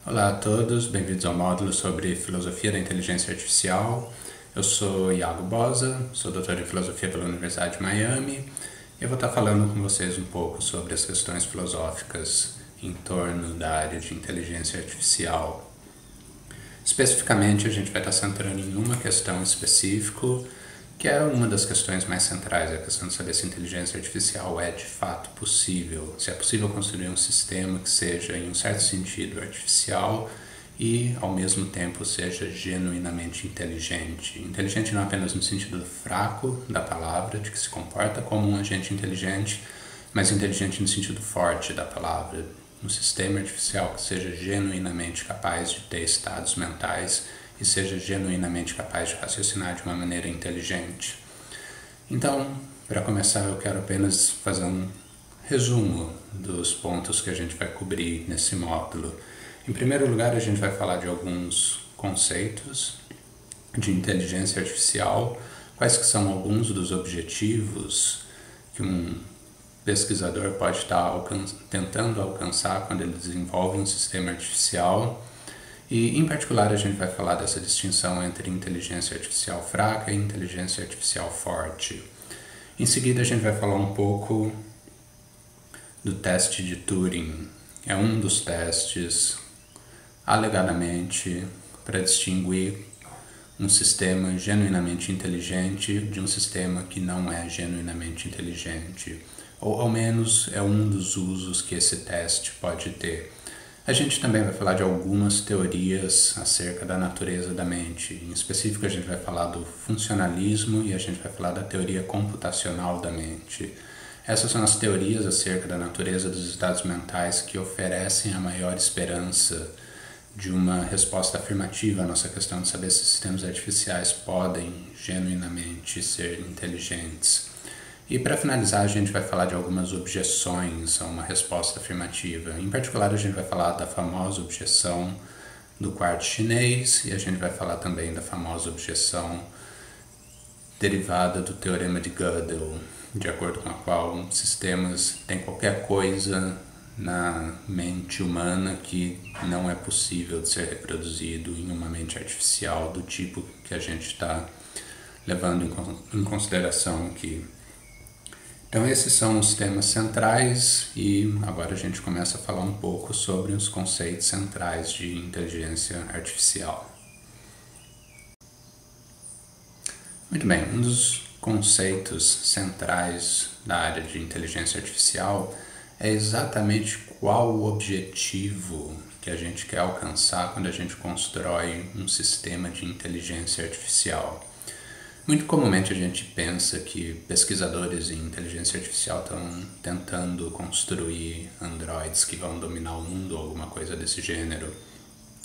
Olá a todos, bem-vindos ao módulo sobre Filosofia da Inteligência Artificial. Eu sou Iago Bosa, sou doutor em Filosofia pela Universidade de Miami e eu vou estar falando com vocês um pouco sobre as questões filosóficas em torno da área de inteligência artificial. Especificamente, a gente vai estar centrando em uma questão específica, que é uma das questões mais centrais, a questão de saber se a inteligência artificial é de fato possível, se é possível construir um sistema que seja, em um certo sentido, artificial e, ao mesmo tempo, seja genuinamente inteligente. Inteligente não apenas no sentido fraco da palavra, de que se comporta como um agente inteligente, mas inteligente no sentido forte da palavra, um sistema artificial que seja genuinamente capaz de ter estados mentais e seja genuinamente capaz de raciocinar de uma maneira inteligente. Então, para começar, eu quero apenas fazer um resumo dos pontos que a gente vai cobrir nesse módulo. Em primeiro lugar, a gente vai falar de alguns conceitos de inteligência artificial, quais que são alguns dos objetivos que um pesquisador pode estar tentando alcançar quando ele desenvolve um sistema artificial. E, em particular, a gente vai falar dessa distinção entre inteligência artificial fraca e inteligência artificial forte. Em seguida, a gente vai falar um pouco do teste de Turing. É um dos testes, alegadamente, para distinguir um sistema genuinamente inteligente de um sistema que não é genuinamente inteligente. Ou, ao menos, é um dos usos que esse teste pode ter. A gente também vai falar de algumas teorias acerca da natureza da mente. Em específico, a gente vai falar do funcionalismo e a gente vai falar da teoria computacional da mente. Essas são as teorias acerca da natureza dos estados mentais que oferecem a maior esperança de uma resposta afirmativa à nossa questão de saber se sistemas artificiais podem genuinamente ser inteligentes. E para finalizar, a gente vai falar de algumas objeções a uma resposta afirmativa. Em particular, a gente vai falar da famosa objeção do quarto chinês e a gente vai falar também da famosa objeção derivada do teorema de Gödel, de acordo com a qual sistemas têm qualquer coisa na mente humana que não é possível de ser reproduzido em uma mente artificial do tipo que a gente está levando em consideração aqui. Então esses são os temas centrais e agora a gente começa a falar um pouco sobre os conceitos centrais de inteligência artificial. Muito bem, um dos conceitos centrais da área de inteligência artificial é exatamente qual o objetivo que a gente quer alcançar quando a gente constrói um sistema de inteligência artificial. Muito comumente a gente pensa que pesquisadores em inteligência artificial estão tentando construir androides que vão dominar o mundo ou alguma coisa desse gênero.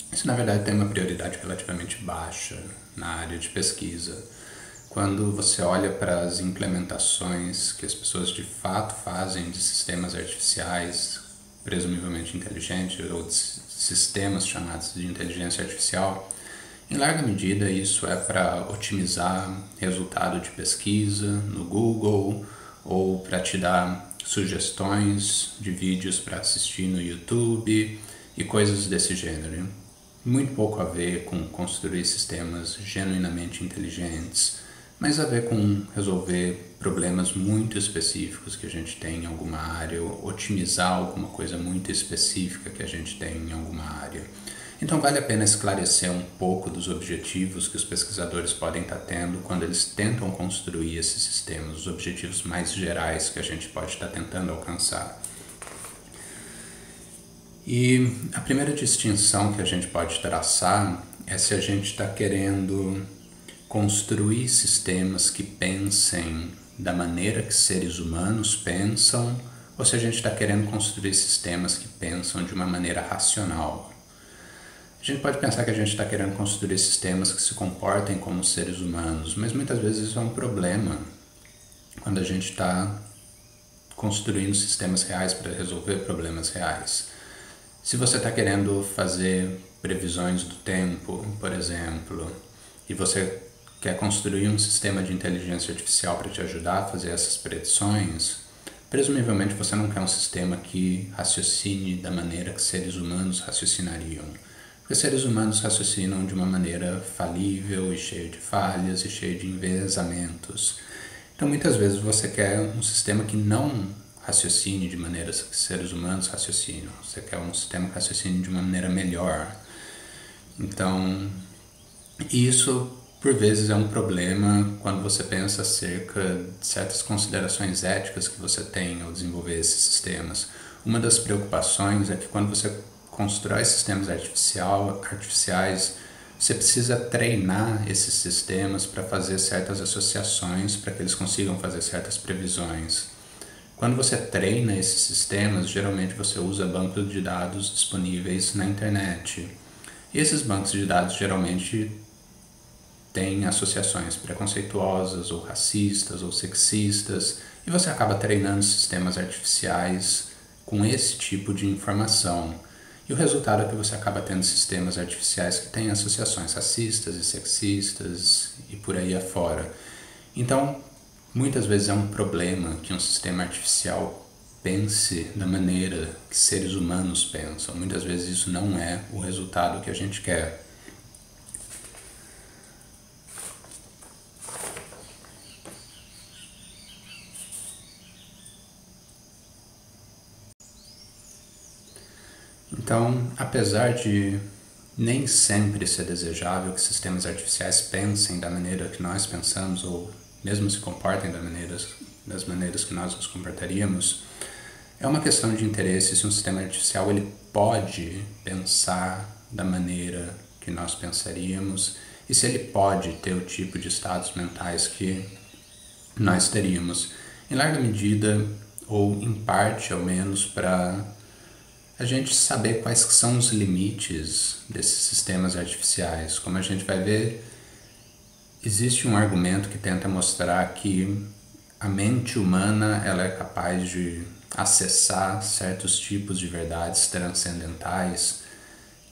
Isso, na verdade, tem uma prioridade relativamente baixa na área de pesquisa. Quando você olha para as implementações que as pessoas de fato fazem de sistemas artificiais, presumivelmente inteligentes, ou de sistemas chamados de inteligência artificial, em larga medida, isso é para otimizar resultado de pesquisa no Google ou para te dar sugestões de vídeos para assistir no YouTube e coisas desse gênero. Muito pouco a ver com construir sistemas genuinamente inteligentes, mas a ver com resolver problemas muito específicos que a gente tem em alguma área ou otimizar alguma coisa muito específica que a gente tem em alguma área. Então vale a pena esclarecer um pouco dos objetivos que os pesquisadores podem estar tendo quando eles tentam construir esses sistemas, os objetivos mais gerais que a gente pode estar tentando alcançar. E a primeira distinção que a gente pode traçar é se a gente está querendo construir sistemas que pensem da maneira que seres humanos pensam ou se a gente está querendo construir sistemas que pensam de uma maneira racional. A gente pode pensar que a gente está querendo construir sistemas que se comportem como seres humanos, mas muitas vezes isso é um problema quando a gente está construindo sistemas reais para resolver problemas reais. Se você está querendo fazer previsões do tempo, por exemplo, e você quer construir um sistema de inteligência artificial para te ajudar a fazer essas predições, presumivelmente você não quer um sistema que raciocine da maneira que seres humanos raciocinariam. Porque seres humanos raciocinam de uma maneira falível e cheia de falhas e cheia de enviesamentos. Então, muitas vezes você quer um sistema que não raciocine de maneira que seres humanos raciocinam. Você quer um sistema que raciocine de uma maneira melhor. Então, isso por vezes é um problema quando você pensa acerca de certas considerações éticas que você tem ao desenvolver esses sistemas. Uma das preocupações é que quando você constrói sistemas artificiais, você precisa treinar esses sistemas para fazer certas associações, para que eles consigam fazer certas previsões. Quando você treina esses sistemas, geralmente você usa bancos de dados disponíveis na internet. E esses bancos de dados geralmente têm associações preconceituosas, ou racistas, ou sexistas, e você acaba treinando sistemas artificiais com esse tipo de informação. E o resultado é que você acaba tendo sistemas artificiais que têm associações racistas e sexistas e por aí afora. Então, muitas vezes é um problema que um sistema artificial pense da maneira que seres humanos pensam. Muitas vezes isso não é o resultado que a gente quer. Então, apesar de nem sempre ser desejável que sistemas artificiais pensem da maneira que nós pensamos, ou mesmo se comportem das maneiras que nós nos comportaríamos, é uma questão de interesse se um sistema artificial ele pode pensar da maneira que nós pensaríamos e se ele pode ter o tipo de estados mentais que nós teríamos, em larga medida, ou em parte ao menos, para a gente saber quais são os limites desses sistemas artificiais. Como a gente vai ver, existe um argumento que tenta mostrar que a mente humana ela é capaz de acessar certos tipos de verdades transcendentais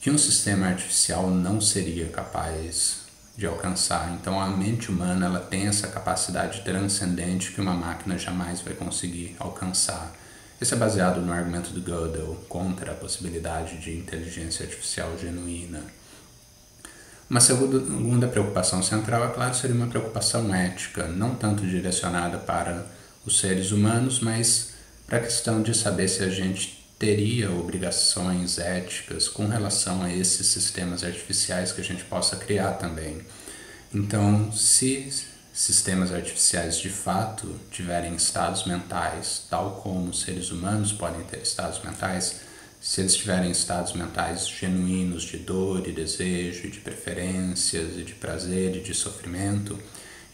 que um sistema artificial não seria capaz de alcançar. Então a mente humana ela tem essa capacidade transcendente que uma máquina jamais vai conseguir alcançar. Isso é baseado no argumento do Gödel contra a possibilidade de inteligência artificial genuína. Uma segunda preocupação central, é claro, seria uma preocupação ética, não tanto direcionada para os seres humanos, mas para a questão de saber se a gente teria obrigações éticas com relação a esses sistemas artificiais que a gente possa criar também. Então, se sistemas artificiais de fato tiverem estados mentais, tal como os seres humanos podem ter estados mentais, se eles tiverem estados mentais genuínos de dor e desejo, de preferências e de prazer e de sofrimento,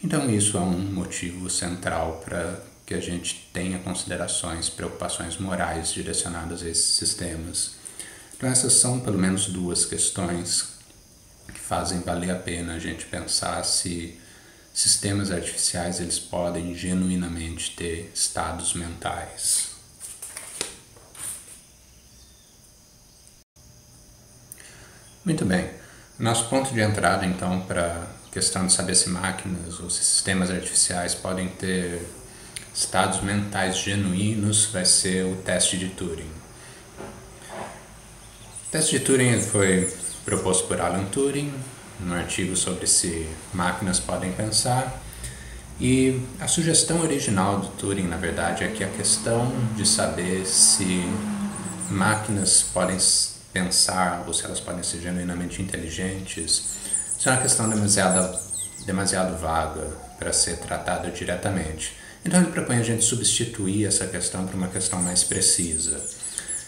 então isso é um motivo central para que a gente tenha considerações, preocupações morais direcionadas a esses sistemas. Então essas são pelo menos duas questões que fazem valer a pena a gente pensar se sistemas artificiais eles podem genuinamente ter estados mentais. Muito bem. Nosso ponto de entrada, então, para a questão de saber se máquinas ou se sistemas artificiais podem ter estados mentais genuínos vai ser o teste de Turing. O teste de Turing foi proposto por Alan Turing, num artigo sobre se máquinas podem pensar. E a sugestão original do Turing, na verdade, é que a questão de saber se máquinas podem pensar ou se elas podem ser genuinamente inteligentes, isso é uma questão demasiado vaga para ser tratada diretamente. Então ele propõe a gente substituir essa questão por uma questão mais precisa.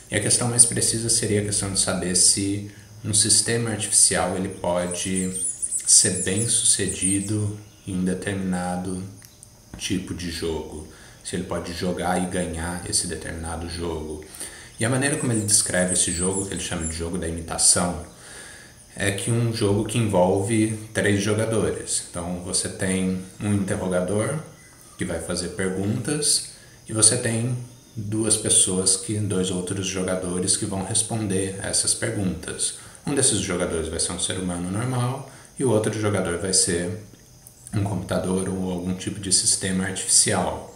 E a questão mais precisa seria a questão de saber se um sistema artificial ele pode ser bem sucedido em um determinado tipo de jogo, se ele pode jogar e ganhar esse determinado jogo. E a maneira como ele descreve esse jogo, que ele chama de jogo da imitação, é que um jogo que envolve 3 jogadores. Então você tem um interrogador que vai fazer perguntas e você tem 2 outros jogadores que vão responder a essas perguntas. Um desses jogadores vai ser um ser humano normal e o outro jogador vai ser um computador ou algum tipo de sistema artificial.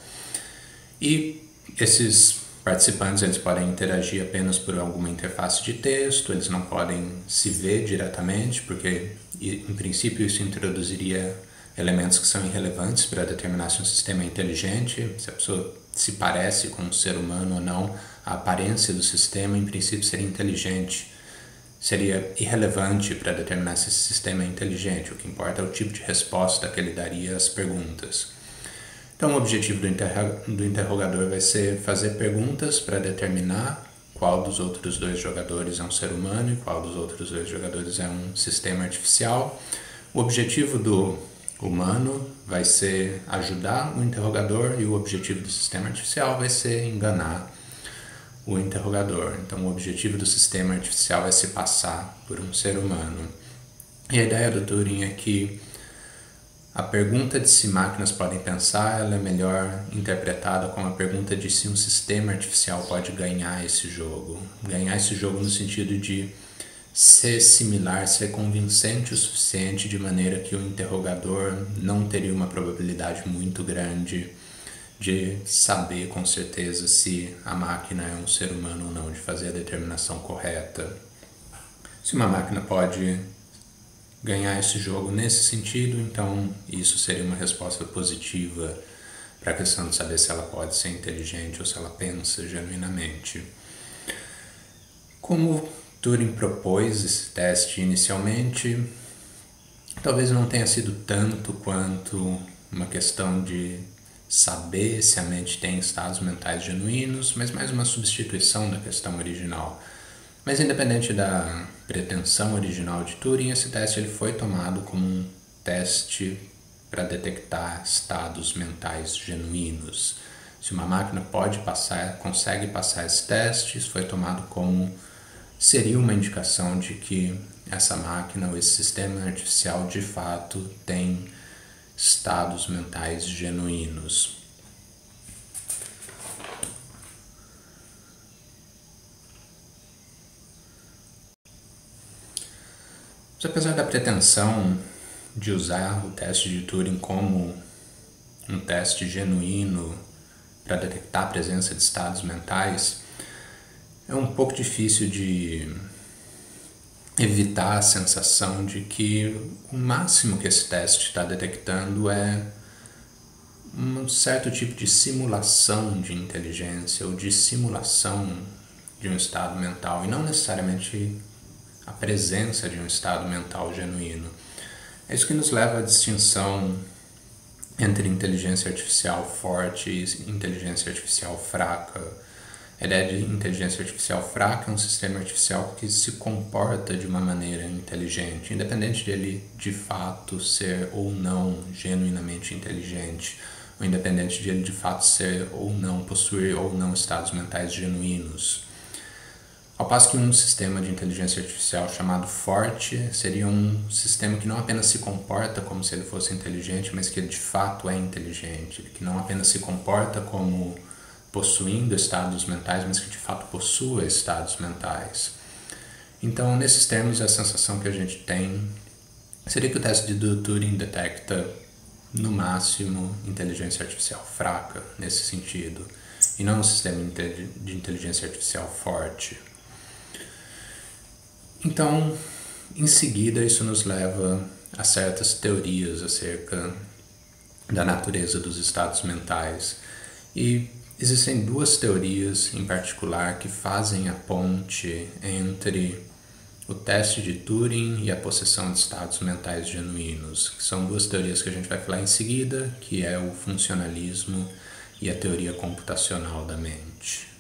E esses participantes eles podem interagir apenas por alguma interface de texto, eles não podem se ver diretamente, porque em princípio isso introduziria elementos que são irrelevantes para determinar se um sistema é inteligente, se a pessoa se parece com um ser humano ou não. A aparência do sistema em princípio seria inteligente, seria irrelevante para determinar se esse sistema é inteligente. O que importa é o tipo de resposta que ele daria às perguntas. Então o objetivo do interrogador vai ser fazer perguntas para determinar qual dos outros dois jogadores é um ser humano e qual dos outros dois jogadores é um sistema artificial. O objetivo do humano vai ser ajudar o interrogador e o objetivo do sistema artificial vai ser enganar o interrogador. Então o objetivo do sistema artificial é se passar por um ser humano. E a ideia do Turing é que a pergunta de se máquinas podem pensar, ela é melhor interpretada como a pergunta de se um sistema artificial pode ganhar esse jogo. Ganhar esse jogo no sentido de ser similar, ser convincente o suficiente de maneira que o interrogador não teria uma probabilidade muito grande de saber com certeza se a máquina é um ser humano ou não, de fazer a determinação correta. Se uma máquina pode ganhar esse jogo nesse sentido, então isso seria uma resposta positiva para a questão de saber se ela pode ser inteligente ou se ela pensa genuinamente. Como Turing propôs esse teste inicialmente, talvez não tenha sido tanto quanto uma questão de saber se a mente tem estados mentais genuínos, mas mais uma substituição da questão original. Mas independente da pretensão original de Turing, esse teste ele foi tomado como um teste para detectar estados mentais genuínos. Se uma máquina consegue passar esse teste, isso foi tomado como seria uma indicação de que essa máquina ou esse sistema artificial de fato tem estados mentais genuínos. Mas apesar da pretensão de usar o teste de Turing como um teste genuíno para detectar a presença de estados mentais, é um pouco difícil de evitar a sensação de que o máximo que esse teste está detectando é um certo tipo de simulação de inteligência ou de simulação de um estado mental, e não necessariamente a presença de um estado mental genuíno. É isso que nos leva à distinção entre inteligência artificial forte e inteligência artificial fraca. A ideia de inteligência artificial fraca é um sistema artificial que se comporta de uma maneira inteligente, independente dele de fato ser ou não genuinamente inteligente, ou independente de ele de fato ser ou não, possuir ou não estados mentais genuínos. Ao passo que um sistema de inteligência artificial chamado forte seria um sistema que não apenas se comporta como se ele fosse inteligente, mas que ele de fato é inteligente, que não apenas se comporta como possuindo estados mentais, mas que de fato possua estados mentais. Então, nesses termos, a sensação que a gente tem seria que o teste de Turing detecta, no máximo, inteligência artificial fraca, nesse sentido, e não um sistema de inteligência artificial forte. Então, em seguida, isso nos leva a certas teorias acerca da natureza dos estados mentais. E existem duas teorias em particular que fazem a ponte entre o teste de Turing e a possessão de estados mentais genuínos, que são duas teorias que a gente vai falar em seguida, que é o funcionalismo e a teoria computacional da mente.